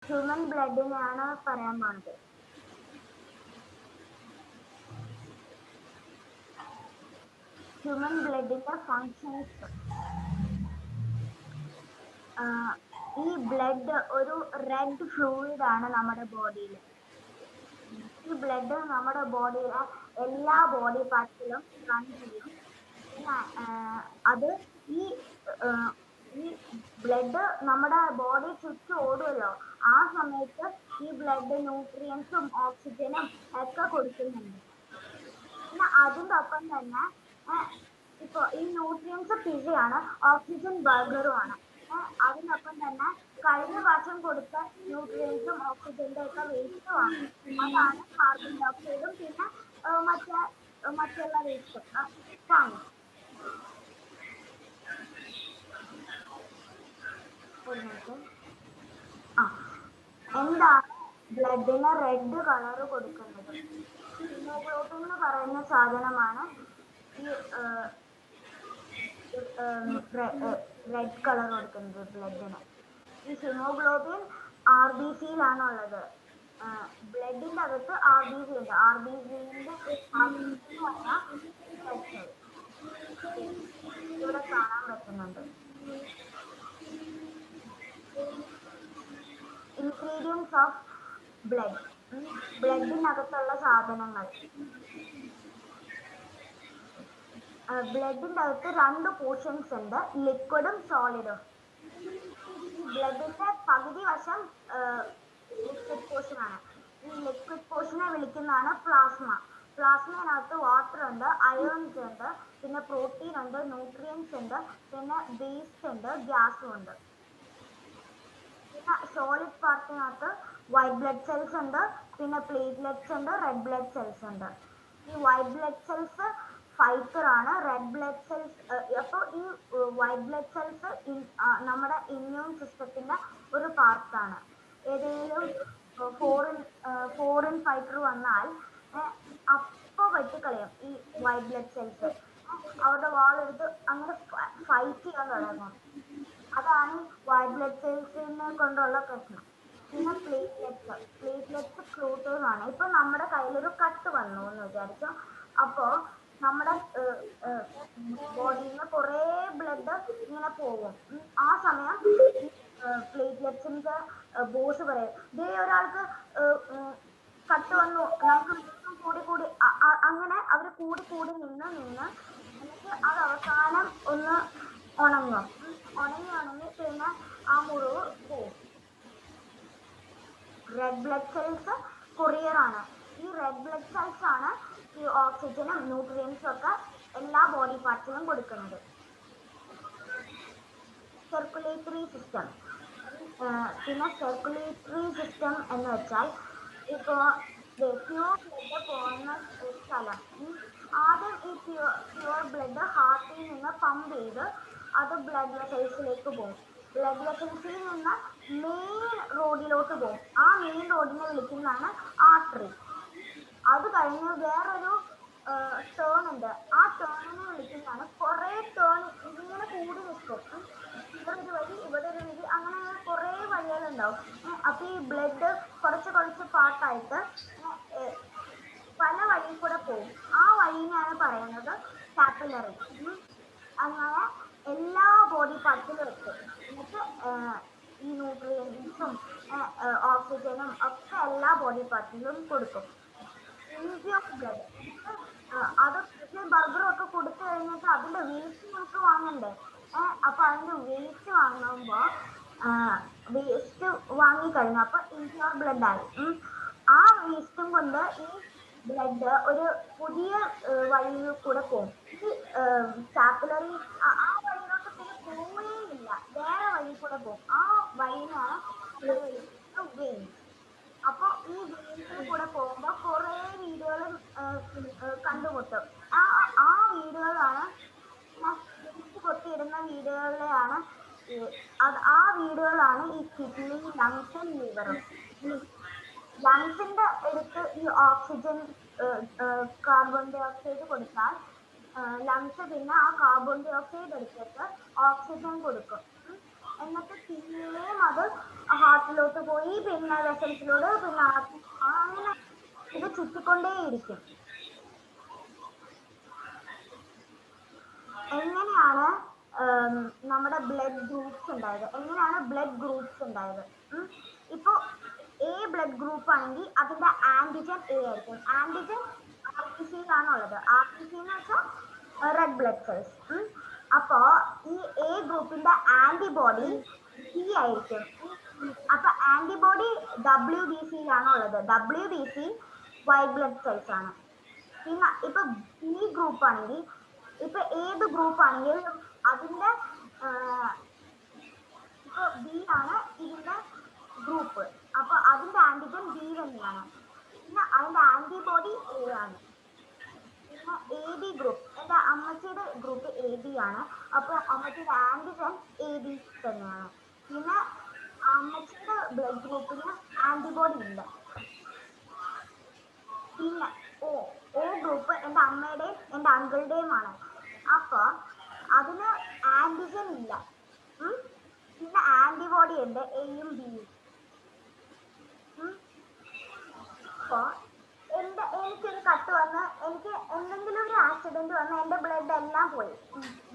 Human ബ്ലഡിനെയാണ് പറയാൻ പോണത്. ഹ്യൂമൻ ബ്ലഡിന്റെ ഫങ്ഷൻസ്. ഈ ബ്ലഡ് ഒരു റെഡ് ഫ്ലൂയിഡ് ആണ് നമ്മുടെ ബോഡിയിൽ. ഈ ബ്ലഡ് നമ്മുടെ ബോഡിയിലെ എല്ലാ ബോഡി പാർട്സിലും റൺ ചെയ്യും. പിന്നെ അത് ഈ ബ്ലഡ് നമ്മുടെ ബോഡി ചുറ്റും ഓടുമല്ലോ, ആ സമയത്ത് ഈ ബ്ലഡ് ന്യൂട്രിയൻസും ഓക്സിജനും ഒക്കെ കൊടുക്കുന്നുണ്ട്. പിന്നെ അതിൻ്റെ ഒപ്പം തന്നെ ഇപ്പൊ ഈ ന്യൂട്രിയൻസ് പിസയാണ്, ഓക്സിജൻ ബർഗറുമാണ്. അതിനൊപ്പം തന്നെ കഴിഞ്ഞ പ്രാവശ്യം കൊടുത്ത ന്യൂട്രിയൻസും ഓക്സിജന്റെ ഒക്കെ വേസ്റ്റ് വാങ്ങും. അതാണ് കാർബൺ ഡൈ ഓക്സൈഡും പിന്നെ മറ്റുള്ള വേസ്റ്റും വാങ്ങും. എന്താണ് ബ്ലഡിന് റെഡ് കളർ കൊടുക്കുന്നത്? ഹീമോഗ്ലോബിൻ എന്ന് പറയുന്ന സാധനമാണ് ഈ റെഡ് കളർ കൊടുക്കുന്നത് ബ്ലഡിന്. ഈ ഹീമോഗ്ലോബിൻ RBCയിലാണ് ഉള്ളത്. ബ്ലഡിന്റെ അകത്ത് RBC ഉണ്ട്. RBCന്റെ ഇവിടെ കാണാൻ പറ്റുന്നുണ്ട്. Ingredients of blood. ബ്ലഡിനകത്തുള്ള സാധനങ്ങൾ. ബ്ലഡിന്റെ അകത്ത് 2 പോർഷൻസ് ഉണ്ട്, ലിക്വിഡും സോളിഡും. ഈ ബ്ലഡിന്റെ പകുതി വശം ലിക്വിഡ് പോർഷൻ ആണ്. ഈ ലിക്വിഡ് പോർഷനെ വിളിക്കുന്നതാണ് പ്ലാസ്മ. പ്ലാസ്മയിനകത്ത് വാട്ടർ ഉണ്ട്, അയോൺസ് ഉണ്ട്, പിന്നെ പ്രോട്ടീൻ ഉണ്ട്, ന്യൂട്രിയൻസ് ഉണ്ട്, പിന്നെ വേസ്റ്റ് ഉണ്ട്, ഗ്യാസും ഉണ്ട്. പിന്നെ സോളിഡ് പാർട്ടിനകത്ത് വൈറ്റ് ബ്ലഡ് സെൽസ് ഉണ്ട്, പിന്നെ പ്ലേറ്റ്ലെറ്റ്സ് ഉണ്ട്, റെഡ് ബ്ലഡ് സെൽസ് ഉണ്ട്. ഈ വൈറ്റ് ബ്ലഡ് സെൽസ് ഫൈറ്റർ ആണ്. റെഡ് ബ്ലഡ് സെൽസ് അപ്പോൾ ഈ വൈറ്റ് ബ്ലഡ് സെൽസ് നമ്മുടെ ഇമ്മ്യൂൺ സിസ്റ്റത്തിന്റെ ഒരു പാർട്ടാണ്. ഏതെങ്കിലും ഫോറിൻ ഫൈറ്റർ വന്നാൽ അപ്പൊ വെട്ടിക്കളയും ഈ വൈറ്റ് ബ്ലഡ് സെൽസ്. അവരുടെ വാളെടുത്ത് അങ്ങനെ ഫൈറ്റ് ചെയ്യാൻ തുടങ്ങും. അതാണ് വൈറ്റ് ബ്ലഡ് സെൽസിനെ കൊണ്ടുള്ള പ്രശ്നം. പിന്നെ പ്ലേറ്റ്ലെറ്റ്സ് ക്ലൂട്ടേഴ്സ് ആണ്. ഇപ്പൊ നമ്മുടെ കയ്യിലൊരു കട്ട് വന്നു എന്ന് വിചാരിച്ചോ, അപ്പോ നമ്മുടെ ബോഡിയിൽ നിന്ന് കുറെ ബ്ലഡ് ഇങ്ങനെ പോകും. ആ സമയം പ്ലേറ്റ്ലെറ്റ്സിന്റെ ബോസ് പറയും, ദേ ഒരാൾക്ക് കട്ട് വന്നു, നമുക്ക് കൂടി കൂടി അങ്ങനെ അവർ കൂടി കൂടി നിന്ന് എന്നിട്ട് അത് അവസാനം ഒന്ന് ഉണങ്ങി പിന്നെ ആ മുറിവ് പോവും. റെഡ് ബ്ലഡ് സെൽസ് കൊറിയർ ആണ്. ഈ റെഡ് ബ്ലഡ് സെൽസ് ആണ് ഈ ഓക്സിജനും ന്യൂട്രിയൻസും ഒക്കെ എല്ലാ ബോഡി പാർട്സിലും കൊടുക്കുന്നത്. Circulatory system. പിന്നെ സർക്കുലേറ്ററി സിസ്റ്റം എന്ന് വെച്ചാൽ ഇപ്പോ പ്യൂർ ബ്ലഡ് പോകുന്ന സ്ഥലം. ആദ്യം ഈ പ്യൂർ ബ്ലഡ് ഹാർട്ടിൽ നിന്ന് പമ്പ് ചെയ്ത് അത് ബ്ലഡ് വെസൽസിലേക്ക് പോകും. ബ്ലഡ് വെസൽസിൽ നിന്ന് മെയിൻ റോഡിലോട്ട് പോകും. ആ മെയിൻ റോഡിനെ വിളിക്കുന്നതാണ് ആർട്ടറി. അത് കഴിഞ്ഞ് വേറൊരു ടേൺ ഉണ്ട്, ആ ടേണിനെ വിളിക്കുന്നതാണ്, കുറെ ടേൺ ഇങ്ങനെ കൂടി നിൽക്കും. ഇവിടെ ഒരു വഴി, ഇവിടെ ഒരു വഴി, അങ്ങനെ കുറെ വഴികളുണ്ടാവും. അപ്പൊ ഈ ബ്ലഡ് കുറച്ച് പാർട്ടായിട്ട് പല വഴി കൂടെ പോകും. ആ വഴിനെയാണ് പറയുന്നത് കാപ്പിലറി. അങ്ങനെ എല്ലാ ബോഡി പാർട്സിലും എത്തും. എന്നിട്ട് ഈ ന്യൂട്രിയൻസും ഓക്സിജനും ഒക്കെ എല്ലാ ബോഡി പാർട്സിലും കൊടുക്കും. ബ്ലഡ് അത് ബർഗറും ഒക്കെ കൊടുത്തു കഴിഞ്ഞിട്ട് അതിന്റെ വേസ്റ്റ് നമുക്ക് വാങ്ങണ്ടേ? അപ്പൊ അതിന്റെ വേസ്റ്റ് വാങ്ങുമ്പോ വേസ്റ്റ് വാങ്ങിക്കഴിഞ്ഞു അപ്പൊ ഇൻപ്യൂർ ബ്ലഡ് ആയി. ആ വേസ്റ്റും കൊണ്ട് ഈ ബ്ലഡ് ഒരു പുതിയ വഴിയിൽ കൂടെ പോകും. ഈ കാപ്പിലറി ആ വഴിയിലോട്ട് പിന്നെ പോവുകയില്ല, വേറെ വഴി കൂടെ പോകും. ആ വഴിയാണ് വെയിൻ. അപ്പൊ ഈ വെയിനിൽ കൂടെ പോകുമ്പോ കുറെ വീടുകളും കണ്ടുമുട്ടും. ആ വീടുകളാണ് കൊത്തിയിടുന്ന വീടുകളിലെയാണ് ആ വീടുകളാണ് ഈ കിഡ്നി, ലങ്സും ലിവറും. ലങ്സിന്റെ അടുത്ത് ഈ ഓക്സിജൻ കാർബൺ ഡൈ ഓക്സൈഡ് കൊടുത്താൽ ലങ്സ് പിന്നെ ആ കാർബൺ ഡൈ ഓക്സൈഡ് എടുത്തിട്ട് ഓക്സിജൻ കൊടുക്കും. എന്നിട്ട് പിന്നെയും അത് ഹാർട്ടിലോട്ട് പോയി പിന്നെ വെസൽസിലോട്ട് പിന്നെ അങ്ങനെ ഇത് ചുറ്റിക്കൊണ്ടേയിരിക്കും. എങ്ങനെയാണ് നമ്മുടെ ബ്ലഡ് ഗ്രൂപ്പ്സ് ഉണ്ടായത്? എങ്ങനെയാണ് ബ്ലഡ് ഗ്രൂപ്പ്സ് ഉണ്ടായത്? ഇപ്പോ എ ബ്ലഡ് ഗ്രൂപ്പ് ആണെങ്കിൽ അതിന്റെ ആന്റിജൻ എ ആയിരിക്കും. ആന്റിജൻ ആർ ബി സിയിലാണുള്ളത്. ആർ ബി സി എന്ന് വെച്ചാൽ റെഡ് ബ്ലഡ് സെൽസ്. അപ്പോ ഈ എ ഗ്രൂപ്പിന്റെ ആന്റിബോഡി ബി ആയിരിക്കും. അപ്പൊ ആന്റിബോഡി ഡബ്ല്യു ബി സിയിലാണ് ഉള്ളത്. W B C white blood cells ആണ്. പിന്നെ ഇപ്പൊ ബി ഗ്രൂപ്പ് ആണെങ്കിൽ ഇപ്പൊ ഏത് ഗ്രൂപ്പ് ആണെങ്കിലും അതിന്റെ ഇപ്പൊ ബി ആണ് ഇതിന്റെ ഗ്രൂപ്പ്. അപ്പൊ അതിന്റെ ആന്റിജൻ ബി തന്നെയാണ്. പിന്നെ അതിന്റെ ആന്റിബോഡി എ ആണ്. പിന്നെ എ ബി ഗ്രൂപ്പ്, എന്റെ അമ്മച്ചിയുടെ ഗ്രൂപ്പ് എ ബി ആണ്. അപ്പൊ അമ്മച്ചിയുടെ ആന്റിജൻ എ ബി തന്നെയാണ്. പിന്നെ അമ്മച്ചിയുടെ ബ്ലഡ് ഗ്രൂപ്പിന് ആന്റിബോഡി ഇല്ല. പിന്നെ ഓ ഓ ഗ്രൂപ്പ് എന്റെ അമ്മയുടെയും എന്റെ അങ്കിളുടെയുമാണ്. അപ്പൊ അതിന് ആന്റിജൻ ഇല്ല. പിന്നെ ആന്റിബോഡി ഉണ്ട് എയും ബിയും. അപ്പൊ എനിക്കൊരു കട്ട് വന്ന് എനിക്ക് എന്തെങ്കിലും ഒരു ആക്സിഡന്റ് വന്ന് എന്റെ ബ്ലഡ് എല്ലാം പോയി,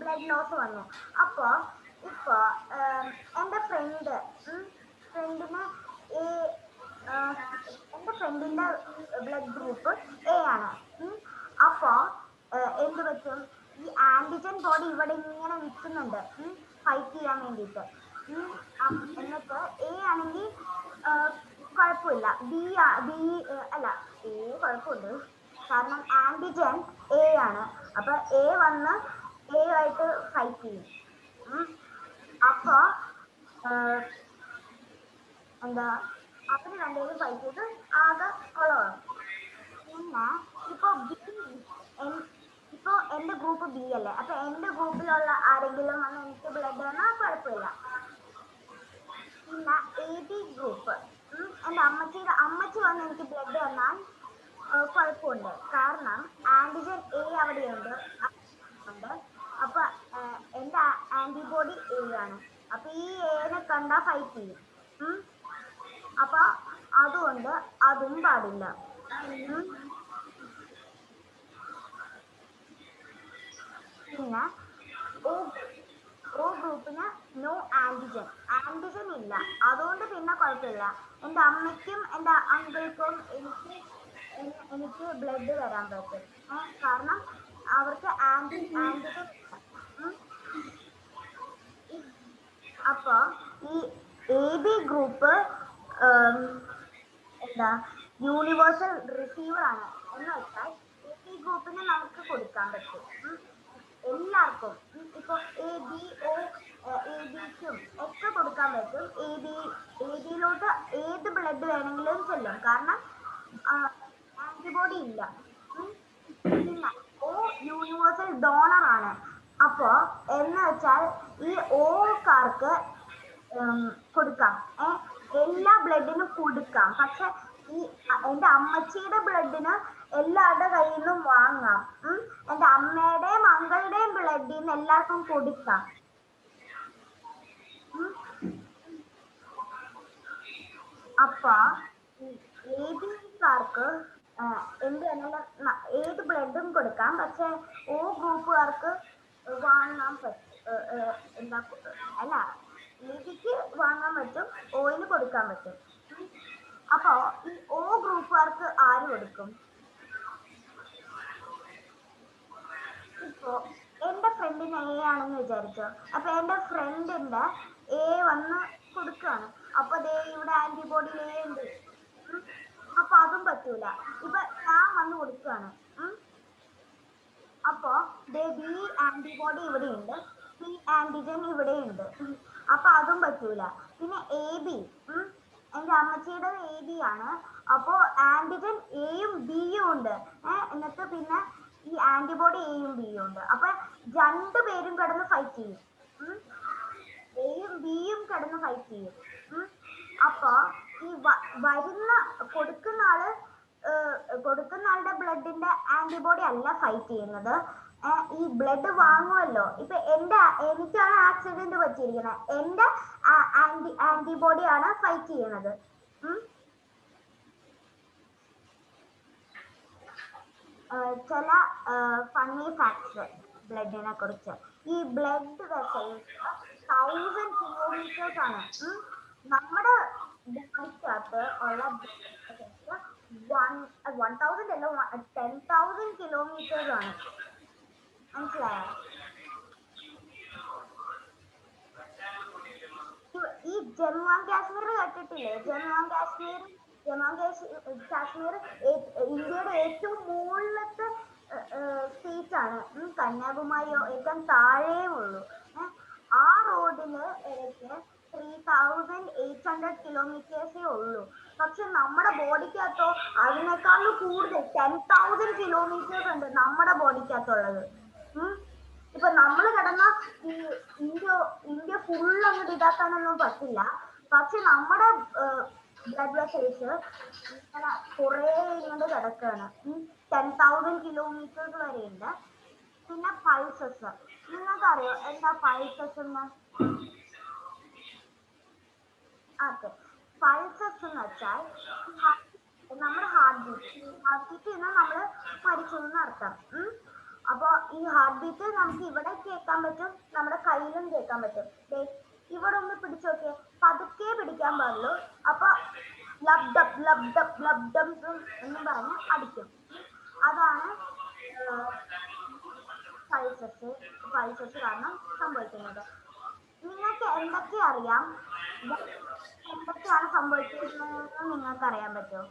ബ്ലഡ് ലോസ് വന്നു. അപ്പൊ ഇപ്പൊ എന്റെ ഫ്രണ്ടിന് എന്റെ ഫ്രണ്ടിന്റെ ബ്ലഡ് ഗ്രൂപ്പ് എ ആണ്. അപ്പോ എന്ത് പറ്റും? ഈ ആന്റിജൻ ബോഡി ഇവിടെ ഇങ്ങനെ നിൽക്കുന്നുണ്ട് ഫൈറ്റ് ചെയ്യാൻ വേണ്ടിയിട്ട്. എന്നിട്ട് എ ആണെങ്കിൽ കുഴപ്പമില്ല, ബി അല്ല, എ കുഴപ്പമുണ്ട് കാരണം ആന്റിജൻ എ ആണ്. അപ്പൊ എ വന്ന് എ ആയിട്ട് ഫൈറ്റ് ചെയ്യും. അപ്പൊ എന്താ അവര് രണ്ടുപേരും ഫൈറ്റ് ചെയ്ത് ആകെ കൊളമാകും. പിന്നെ ഇപ്പൊ എന്റെ ഗ്രൂപ്പ് ബി അല്ലേ, അപ്പൊ എന്റെ ഗ്രൂപ്പിലുള്ള ആരെങ്കിലും വന്ന് എനിക്ക് ബ്ലഡ് തന്നാൽ കുഴപ്പമില്ല. പിന്നെ എ ബി ഗ്രൂപ്പ്, എന്റെ അമ്മച്ചി വന്ന് എനിക്ക് ബ്ലഡ് തന്നാൽ കുഴപ്പമുണ്ട്. കാരണം ആന്റിജൻ എ അവിടെയുണ്ട്. അപ്പൊ എന്റെ ആന്റിബോഡി എ ആണ്. അപ്പൊ ഈ എനെ കണ്ടാ ഫൈറ്റ് ചെയ്യും. അപ്പൊ അതുകൊണ്ട് അതും പാടില്ല. പിന്നെ ഓ ഗ്രൂപ്പിന് നോ ആന്റിജൻ, ആന്റിജൻ ഇല്ല. അതുകൊണ്ട് പിന്നെ കുഴപ്പമില്ല. എന്റെ അമ്മയ്ക്കും എന്റെ അങ്കിൾക്കും എനിക്ക് ബ്ലഡ് തരാൻ പറ്റും. കാരണം അവർക്ക് ആന്റിജൻ. അപ്പൊ ഈ എ ബി ഗ്രൂപ്പ് എന്താ യൂണിവേഴ്സൽ റിസീവർ ആണ്. എന്ന് വെച്ചാൽ എ ബി ഗ്രൂപ്പിന് നമുക്ക് കൊടുക്കാൻ പറ്റും എല്ലാവർക്കും. ഇപ്പൊ എ ബി ഒ എ ബിക്കും ഒക്കെ കൊടുക്കാൻ പറ്റും. എ ബിയിലോട്ട് ഏത് ബ്ലഡ് വേണമെങ്കിലും ചെല്ലും, കാരണം ആന്റിബോഡി ഇല്ല. പിന്നെ ഓ യൂണിവേഴ്സൽ ഡോണർ ആണ്. അപ്പോ എന്ന് വെച്ചാൽ ഈ ഓക്കാർക്ക് കൊടുക്കാം, എല്ലാ ബ്ലഡിനും കൊടുക്കാം. പക്ഷെ ഈ എന്റെ അമ്മച്ചിയുടെ ബ്ലഡിന് എല്ലാവരുടെ കയ്യിൽ നിന്നും വാങ്ങാം. എന്റെ അമ്മയുടെയും മകളുടെയും ബ്ലഡിൽ നിന്ന് എല്ലാവർക്കും കൊടുക്കാം. അപ്പൊ എ ബിക്കാർക്ക് എന്ത് വേണമെങ്കിലും ഏത് ബ്ലഡും കൊടുക്കാം. പക്ഷെ ഓ ഗ്രൂപ്പുകാർക്ക് വാങ്ങാൻ പറ്റും. എന്താ അല്ല, എ ബിക്ക് വാങ്ങാൻ പറ്റും, ഓയിന് കൊടുക്കാൻ പറ്റും. അപ്പോ ഈ ഓ ഗ്രൂപ്പുകാർക്ക് ആര് കൊടുക്കും? ഇപ്പോ എന്റെ ഫ്രണ്ടിന് എ ആണെന്ന് വിചാരിച്ചോ. അപ്പൊ എന്റെ ഫ്രണ്ടിന്റെ എ വന്ന് കൊടുക്കാണ്. അപ്പൊ ദേ ഇവിടെ ആന്റിബോഡി എ ഉണ്ട്. അപ്പൊ അതും പറ്റൂല. ഇപ്പൊ ഞാൻ വന്ന് കൊടുക്കാണ്. അപ്പൊ ദേ ബി ആന്റിബോഡി ഇവിടെ ഉണ്ട്, ബി ആന്റിജൻ ഇവിടെ ഉണ്ട്. അപ്പൊ അതും പറ്റൂല. പിന്നെ എ ബി, എന്റെ അമ്മച്ചിയുടെ എ ബി ആണ്. അപ്പോ ആന്റിജൻ എയും ബിയും ഉണ്ട്. എന്നിട്ട് പിന്നെ ഈ ആന്റിബോഡി എയും ബിയും ഉണ്ട്. അപ്പൊ രണ്ടുപേരും കിടന്ന് ഫൈറ്റ് ചെയ്യും. എയും ബിയും കിടന്ന് ഫൈറ്റ് ചെയ്യും. അപ്പൊ ഈ വരുന്ന കൊടുക്കുന്ന ആളുടെ ബ്ലഡിന്റെ ആന്റിബോഡി അല്ല ഫൈറ്റ് ചെയ്യുന്നത്, ഈ ബ്ലഡ് വാങ്ങുമല്ലോ. ഇപ്പൊ എനിക്കാണ് ആക്സിഡന്റ് പറ്റിയിരിക്കുന്നത്, എന്റെ ആന്റിബോഡിയാണ് ഫൈറ്റ് ചെയ്യുന്നത്. ചില ഫണ്ണി ഫാക്ട്സ് ബ്ലഡിനെ കുറിച്ച്. ഈ ബ്ലഡ് വെസൽസ് 1000 കിലോമീറ്റേഴ്സ് ആണ്. നമ്മുടെ ബോഡിക്കകത്ത് ഉള്ള 1000 അല്ല 10,000 കിലോമീറ്റേഴ്സ് ആണ്. മനസ്സിലായോ? ഈ ജമ്മു ആൻഡ് കാശ്മീർ കേട്ടിട്ടില്ലേ? കാശ്മീർ ഇന്ത്യയുടെ ഏറ്റവും മുകളിലത്തെ സ്റ്റേറ്റ് ആണ്. കന്യാകുമാരിയോ ഏറ്റവും താഴെയും ഉള്ളൂ. ആ റോഡില് ഇടയ്ക്ക് 3800 കിലോമീറ്റേഴ്സേ ഉള്ളൂ. പക്ഷെ നമ്മുടെ ബോഡിക്കകത്തോ അതിനേക്കാളും കൂടുതൽ 10,000 കിലോമീറ്റേഴ്സ് ഉണ്ട് നമ്മുടെ ബോഡിക്കകത്തുള്ളത്. ഇപ്പൊ നമ്മൾ കിടന്ന ഈ ഇന്ത്യ ഫുൾ അങ്ങോട്ട് ഇതാക്കാനൊന്നും പറ്റില്ല. പക്ഷെ നമ്മുടെ ബ്ലഡ് വെസൽസ് ഇങ്ങനെ കുറെ ഇങ്ങോട്ട് കിടക്കാണ്. 10,000 കിലോമീറ്റേഴ്സ് വരെ ഉണ്ട്. പിന്നെ പൾസസ്, നിങ്ങൾക്കറിയോ എന്താ പൾസസ് എന്ന്? അതെ, പൾസസ് എന്ന് വെച്ചാൽ നമ്മുടെ ഹാർട്ട് ബീറ്റ് നമ്മള് മരിച്ചു എന്നർത്ഥം. അപ്പൊ ഈ ഹാർട്ട് ബീറ്റ് നമുക്ക് ഇവിടെ കേൾക്കാൻ പറ്റും, നമ്മുടെ കയ്യിലും കേൾക്കാൻ പറ്റും. ഇവിടെ ഒന്ന് പിടിച്ചു നോക്കിയേ, പതുക്കെ പിടിക്കാൻ പാടുള്ളൂ. അപ്പൊ ലബ്ഡബ് ലബ്ഡബ് ലബ്ഡം എന്ന് പറഞ്ഞ് അടിക്കും. അതാണ് പൾസസ് കാരണം സംഭവിക്കുന്നത്. നിങ്ങൾക്ക് എന്തൊക്കെ അറിയാം, എന്തൊക്കെയാണ് സംഭവിക്കുന്നതെന്ന് നിങ്ങൾക്ക് അറിയാൻ പറ്റുമോ?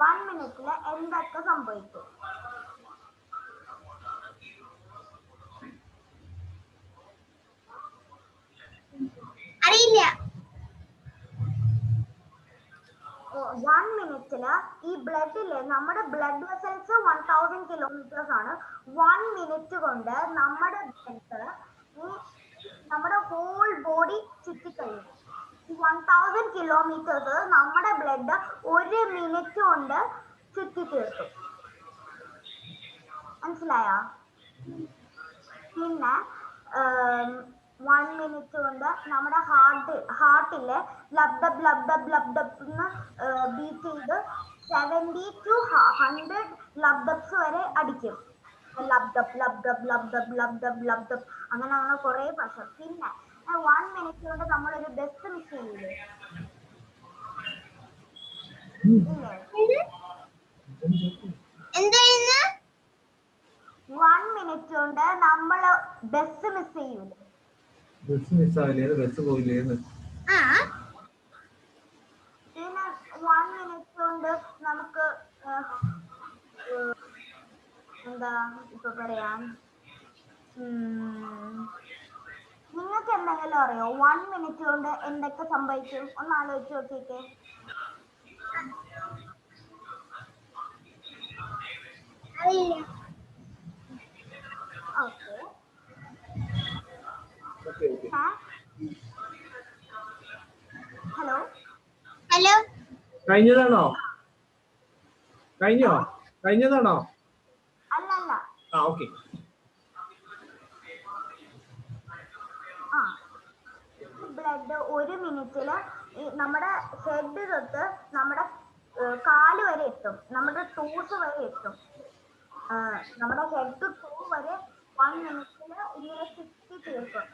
1 മിനിറ്റില് എന്തൊക്കെ സംഭവിക്കും? അറിയില്ല. 1 മിനിറ്റില് ഈ ബ്ലഡില് നമ്മുടെ ബ്ലഡ് വെസൽസ് 1000 കിലോമീറ്റേഴ്സ് ആണ്. 1 മിനിറ്റ് കൊണ്ട് നമ്മുടെ ബ്ലഡ് നമ്മുടെ ഹോൾ ബോഡി ചുറ്റിക്കഴിയും. 1000 കിലോമീറ്റേഴ്സ് നമ്മുടെ ബ്ലഡ് 1 മിനിറ്റ് കൊണ്ട് ചുറ്റി തീർക്കും. മനസ്സിലായോ? പിന്നെ 1 മിനിറ്റ് കൊണ്ട് നമ്മുടെ ഹാർട്ടില് ലബ്ഡബ് ലബ്ഡബ് ലബ്ഡബ് എന്ന് ബീറ്റ് ചെയ്ത് 70 to 100 ലബ്ഡബ്സ് വരെ അടിക്കും. ലബ്ഡബ് ലബ്ഡബ് ലബ്ഡബ് ലബ്ഡബ് ലബ്ഡബ് അങ്ങനെ കുറെ പ്രശ്നം. പിന്നെ 1 മിനിറ്റ് കൊണ്ട് നമ്മളൊരു ബസ് മിസ് ചെയ്യില്ലേ? ഇല്ലേ? 1 മിനിറ്റ് കൊണ്ട് നമ്മള് ബസ് മിസ് ചെയ്യൂലേ? ബസ് മിസ്സാവില്ലേ? ബസ് പോയില്ലേന്ന്? പിന്നെ 1 മിനിറ്റ് കൊണ്ട് നമുക്ക് എന്താ ഇപ്പൊ പറയാം, നിങ്ങൾക്ക് എന്തെങ്കിലും അറിയോ 1 മിനിറ്റ് കൊണ്ട് എന്തൊക്കെ സംഭവിക്കും? ഒന്ന് ആലോചിച്ച് നോക്കിക്കേ. ഓക്കെ, ഹലോ ഹലോ, കഴിഞ്ഞതാണോ? കഴിഞ്ഞതാണോ? അല്ലല്ല. ഓക്കെ. ബ്ലഡ് 1 മിനിറ്റില് നമ്മുടെ ഹെഡ് തൊട്ട് നമ്മുടെ കാല് വരെ എത്തും, നമ്മുടെ ടൂസ് വരെ എത്തും. നമ്മുടെ ഹെഡ് ടൂ വരെ 1 മിനിറ്റില് ഇങ്ങനെ ചുറ്റി തീർക്കും.